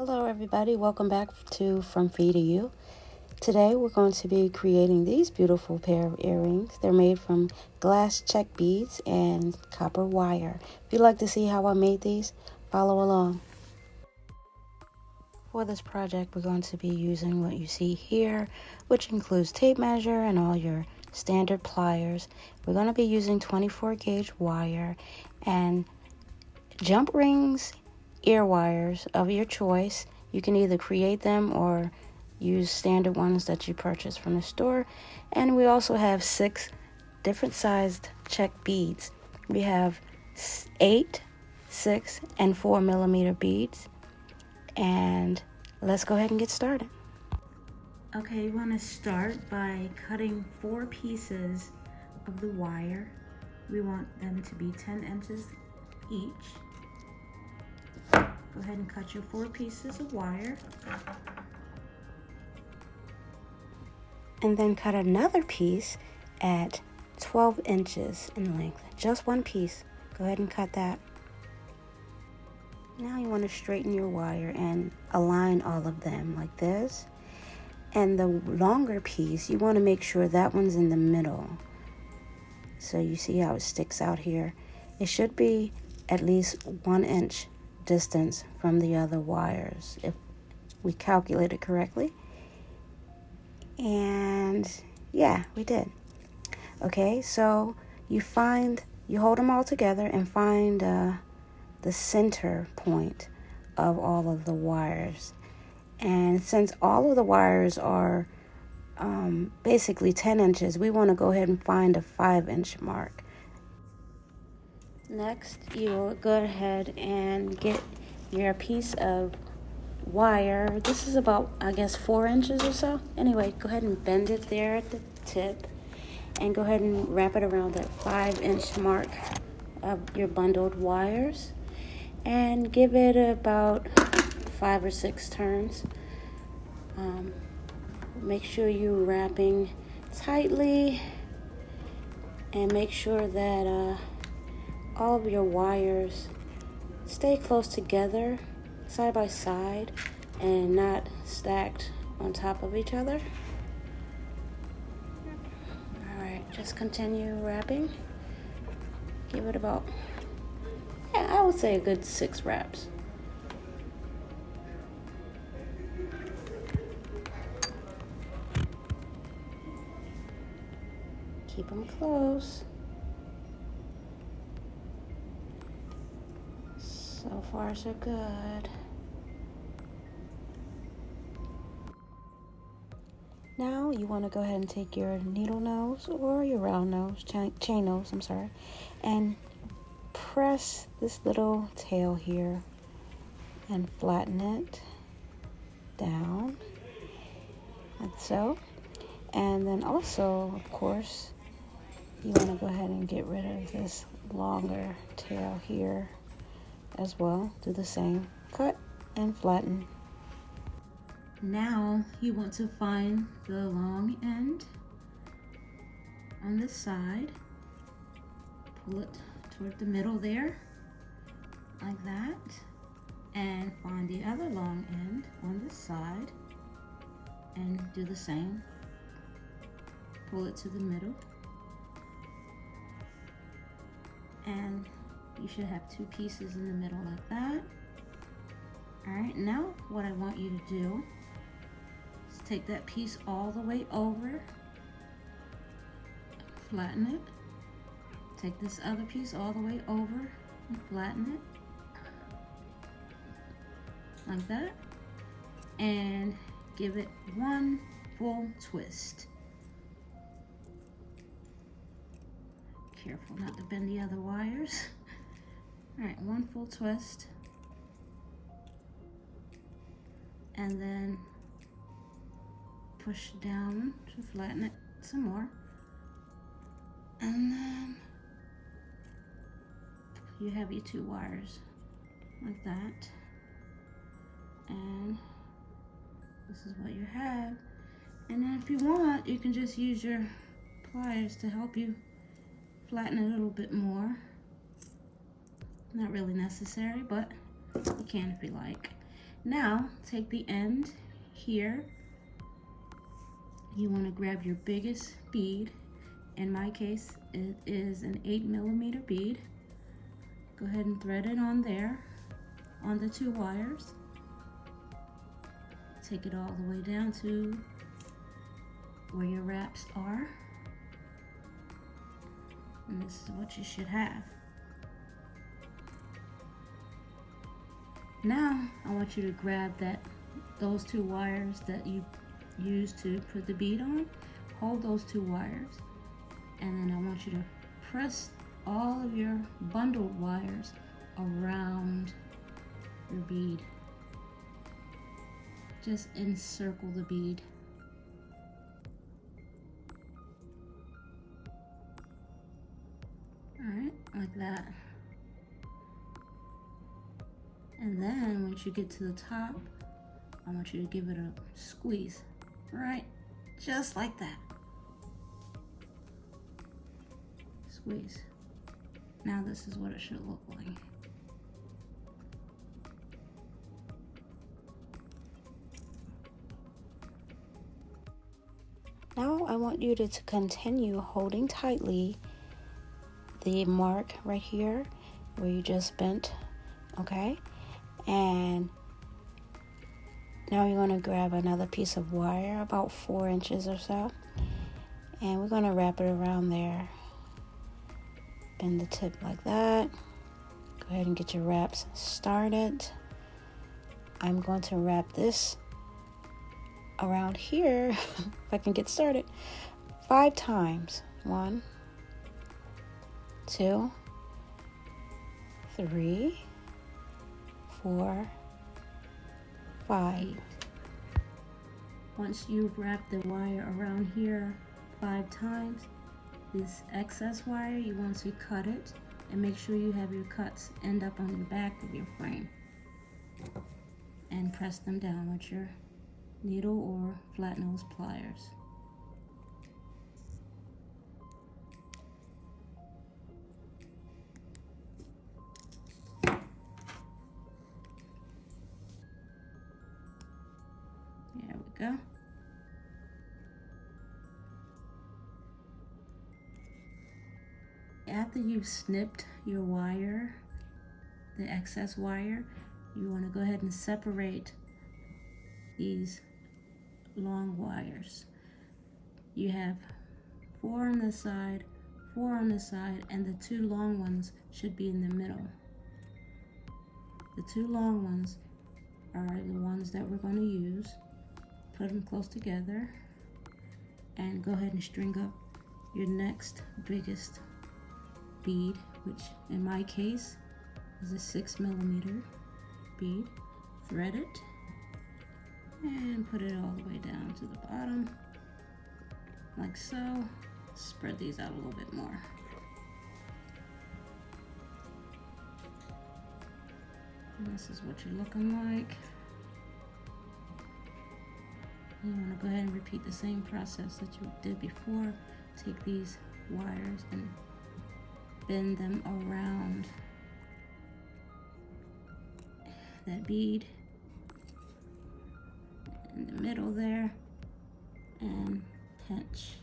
Hello everybody, welcome back to From Free to You. Today we're going to be creating these beautiful pair of earrings. They're made from glass Czech beads and copper wire. If you'd like to see how I made these, follow along. For this project we're going to be using what you see here, which includes tape measure and all your standard pliers. We're going to be using 24 gauge wire and jump rings, ear wires of your choice. You can either create them or use standard ones that you purchase from the store. And we also have 6 different sized Czech beads. We have 8, 6, and 4 millimeter beads. And let's go ahead and get started. Okay, you want to start by cutting 4 pieces of the wire. We want them to be 10 inches each. Go ahead and cut your 4 pieces of wire. And then cut another piece at 12 inches in length. Just one piece. Go ahead and cut that. Now you want to straighten your wire and align all of them like this. And the longer piece, you want to make sure that one's in the middle. So you see how it sticks out here? It should be at least 1 inch distance from the other wires if we calculate it correctly. And yeah, we did. Okay, so you hold them all together and find the center point of all of the wires. And since all of the wires are basically 10 inches, we want to go ahead and find a 5-inch mark. Next, you will go ahead and get your piece of wire. This is about, I guess, 4 inches or so. Anyway, go ahead and bend it there at the tip and go ahead and wrap it around that 5-inch mark of your bundled wires and give it about 5 or 6 turns. Make sure you're wrapping tightly and make sure that all of your wires stay close together, side by side, and not stacked on top of each other. Alright, just continue wrapping. Give it about, I would say a good 6 wraps. Keep them close. So far, so good. Now you want to go ahead and take your needle nose or your round nose, chain nose, and press this little tail here and flatten it down, like so. And then also, of course, you want to go ahead and get rid of this longer tail here as well. Do the same. Cut and flatten. Now you want to find the long end on this side. Pull it toward the middle there, like that. And find the other long end on this side and do the same. Pull it to the middle. And you should have 2 pieces in the middle like that. Alright, now what I want you to do is take that piece all the way over, flatten it. Take this other piece all the way over and flatten it, like that. And give it 1 full twist. Careful not to bend the other wires. Alright, 1 full twist. And then push down to flatten it some more. And then you have your 2 wires like that. And this is what you have. And then if you want, you can just use your pliers to help you flatten it a little bit more. Not really necessary, but you can if you like. Now take the end here. You want to grab your biggest bead. In my case, it is an 8mm bead. Go ahead and thread it on there, on the 2 wires. Take it all the way down to where your wraps are. And this is what you should have. Now, I want you to grab those 2 wires that you used to put the bead on. Hold those 2 wires. And then I want you to press all of your bundled wires around your bead. Just encircle the bead. Alright, like that. And then once you get to the top, I want you to give it a squeeze. Right? Just like that. Squeeze. Now this is what it should look like. Now I want you to continue holding tightly the mark right here where you just bent, okay? And now you're going to grab another piece of wire, about 4 inches or so, and we're going to wrap it around there. Bend the tip like that. Go ahead and get your wraps started. I'm going to wrap this around here, if I can get started, 5 times. 1, 2, 3, 4, 5. Once you've wrapped the wire around here 5 times, this excess wire, you want to cut it and make sure you have your cuts end up on the back of your frame. And press them down with your needle or flat nose pliers. There we go. After you've snipped your wire, the excess wire, you want to go ahead and separate these long wires. You have 4 on this side, 4 on this side, and the 2 long ones should be in the middle. The 2 long ones are the ones that we're going to use. Put them close together and go ahead and string up your next biggest bead, which in my case is a 6mm bead. Thread it and put it all the way down to the bottom, like so. Spread these out a little bit more. And this is what you're looking like. You want to go ahead and repeat the same process that you did before. Take these wires and bend them around that bead in the middle there and pinch.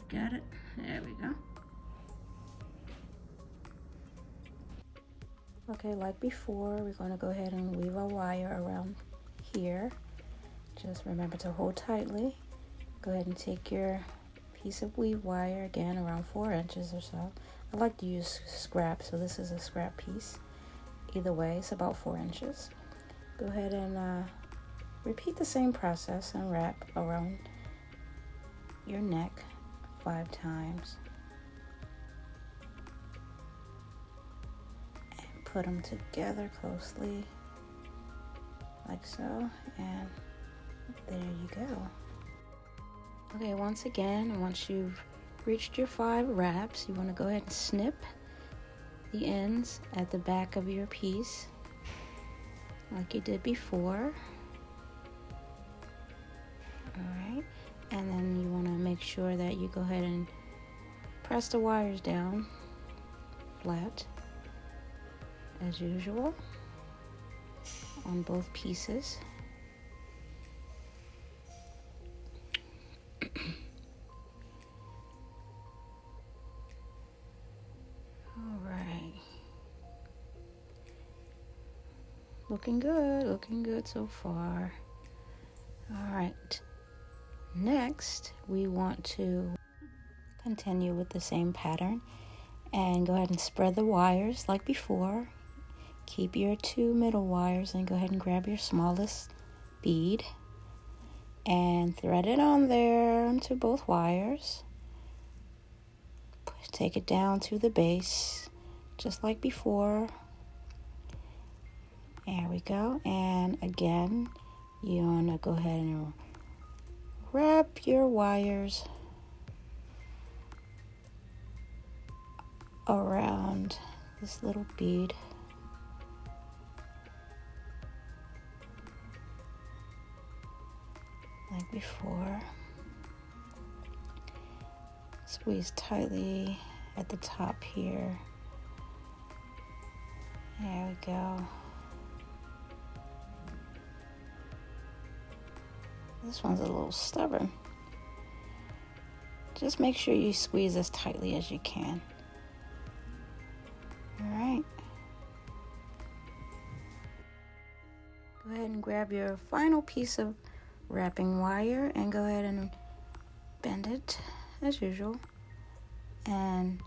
Got it? There we go. Okay, like before, we're going to go ahead and weave our wire around here. Just remember to hold tightly. Go ahead and take your piece of weave wire, again around 4 inches or so. I like to use scrap, so this is a scrap piece. Either way, it's about 4 inches. Go ahead and repeat the same process and wrap around your neck 5 times. And put them together closely, like so, and there you go. Okay, once again, once you've reached your 5 wraps, you want to go ahead and snip the ends at the back of your piece like you did before. Alright, and then you want to make sure that you go ahead and press the wires down flat as usual on both pieces. Alright. Looking good so far. Alright. Next, we want to continue with the same pattern and go ahead and spread the wires like before. Keep your 2 middle wires and go ahead and grab your smallest bead and thread it on there onto both wires. Take it down to the base just like before. There we go. And again, you want to go ahead and wrap your wires around this little bead. Like before. Squeeze tightly at the top here. There we go. This one's a little stubborn. Just make sure you squeeze as tightly as you can. Alright. Go ahead and grab your final piece of wrapping wire and go ahead and bend it as usual and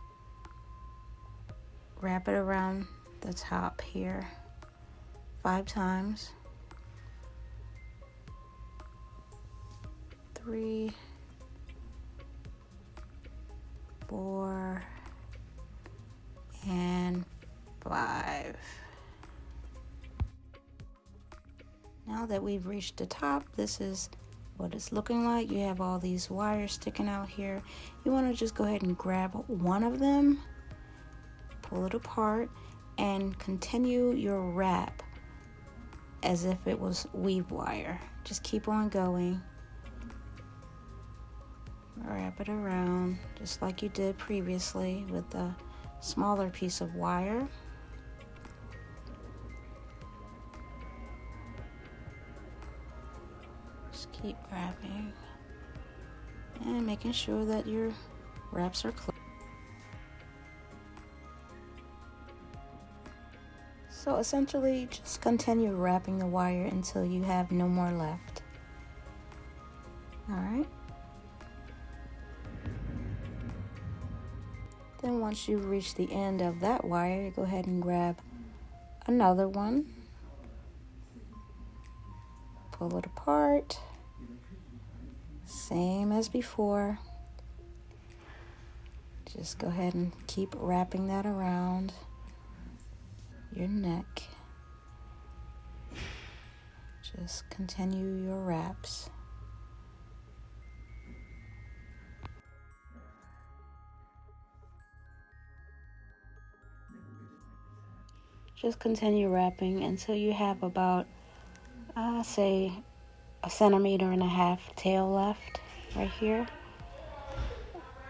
wrap it around the top here 5 times. 3, 4, and 5. Now that we've reached the top, this is what it's looking like. You have all these wires sticking out here. You want to just go ahead and grab one of them, pull it apart, and continue your wrap as if it was weave wire. Just keep on going. Wrap it around just like you did previously with the smaller piece of wire. Just keep wrapping and making sure that your wraps are closed. So essentially, just continue wrapping the wire until you have no more left. All right. Then once you reach the end of that wire, you go ahead and grab another one. Pull it apart. Same as before. Just go ahead and keep wrapping that around your neck. Just continue your wraps. Just continue wrapping until you have about, say, 1.5 centimeters tail left right here.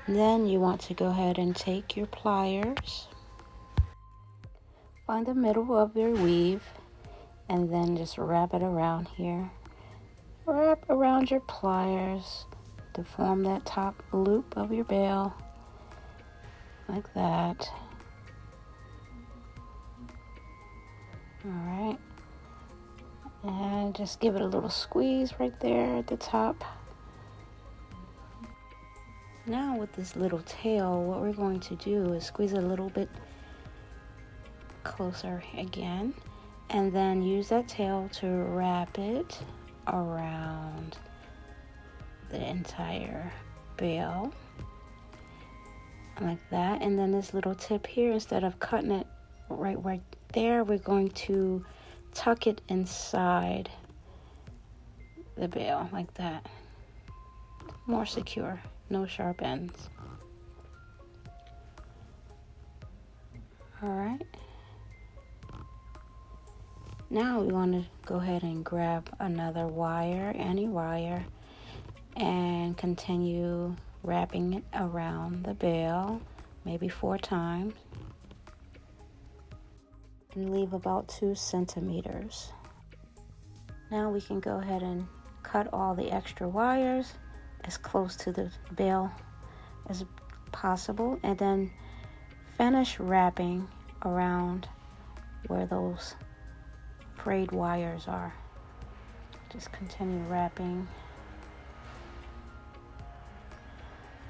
And then you want to go ahead and take your pliers, find the middle of your weave, and then just wrap it around here. Wrap around your pliers to form that top loop of your bail, like that. Alright, and just give it a little squeeze right there at the top. Now with this little tail, what we're going to do is squeeze it a little bit closer again, and then use that tail to wrap it around the entire bail, like that. And then this little tip here, instead of cutting it right there, we're going to tuck it inside the bail like that. More secure, no sharp ends. Alright. Now we want to go ahead and grab another wire, any wire, and continue wrapping it around the bell, maybe 4 times. And leave about 2 centimeters. Now we can go ahead and cut all the extra wires as close to the bell as possible, and then finish wrapping around where those frayed wires are. Just continue wrapping,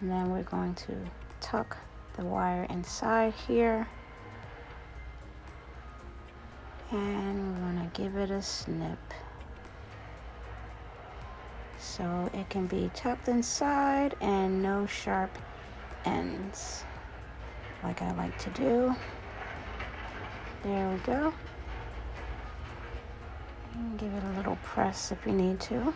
and then we're going to tuck the wire inside here, and we're going to give it a snip so it can be tucked inside and no sharp ends, like I like to do. There we go. And give it a little press if you need to.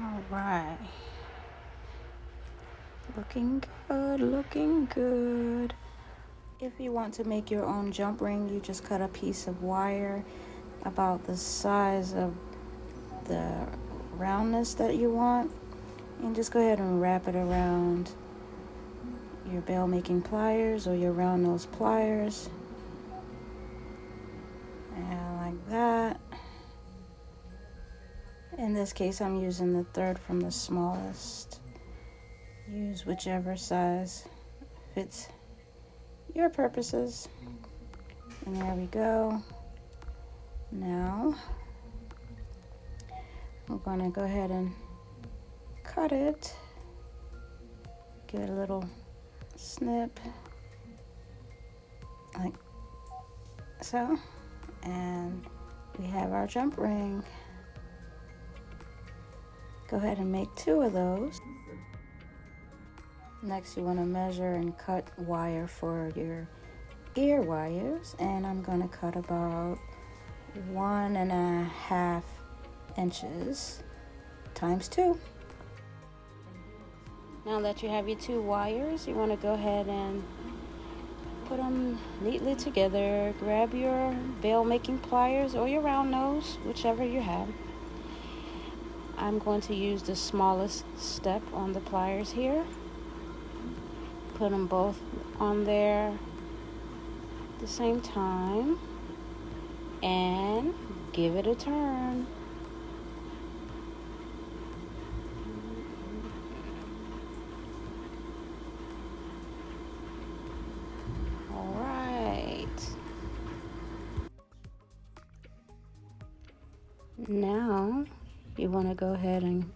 All right. Looking good, looking good. If you want to make your own jump ring, you just cut a piece of wire about the size of the roundness that you want, and just go ahead and wrap it around your bell making pliers or your round nose pliers, and like that. In this case, I'm using the third from the smallest. Use whichever size fits your purposes. And there we go. Now we're going to go ahead and cut it. Give it a little snip like so, and we have our jump ring. Go ahead and make 2 of those. Next, you want to measure and cut wire for your ear wires, and I'm going to cut about 1.5 inches times 2. Now that you have your 2 wires, you want to go ahead and put them neatly together. Grab your bell making pliers or your round nose, whichever you have. I'm going to use the smallest step on the pliers here. Put them both on there at the same time and give it a turn. All right. Now you want to go ahead and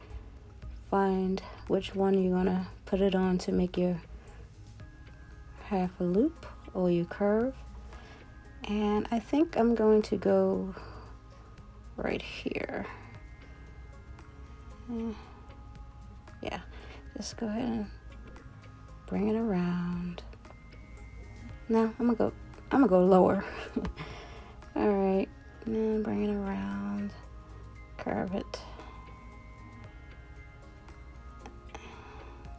find which one you want to put it on to make your half a loop or your curve. And I think I'm going to go right here. Yeah, just go ahead and bring it around. Now I'm gonna go lower. All right, now bring it around, curve it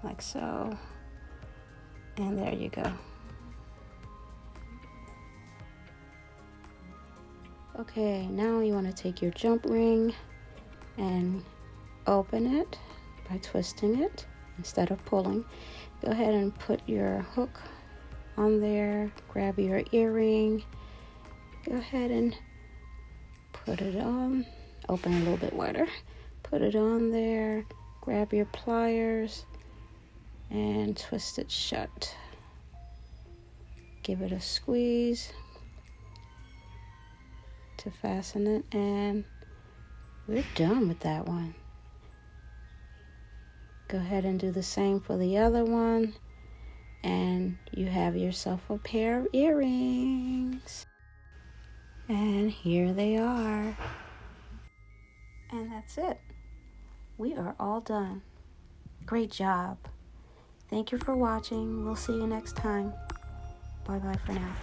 like so, and there you go. Okay, now you want to take your jump ring and open it by twisting it instead of pulling. Go ahead and put your hook on there, grab your earring, go ahead and put it on, open it a little bit wider, put it on there, grab your pliers and twist it shut. Give it a squeeze to fasten it, and we're done with that one. Go ahead and do the same for the other one, and you have yourself a pair of earrings. And here they are. And that's it. We are all done. Great job. Thank you for watching. We'll see you next time. Bye-bye for now.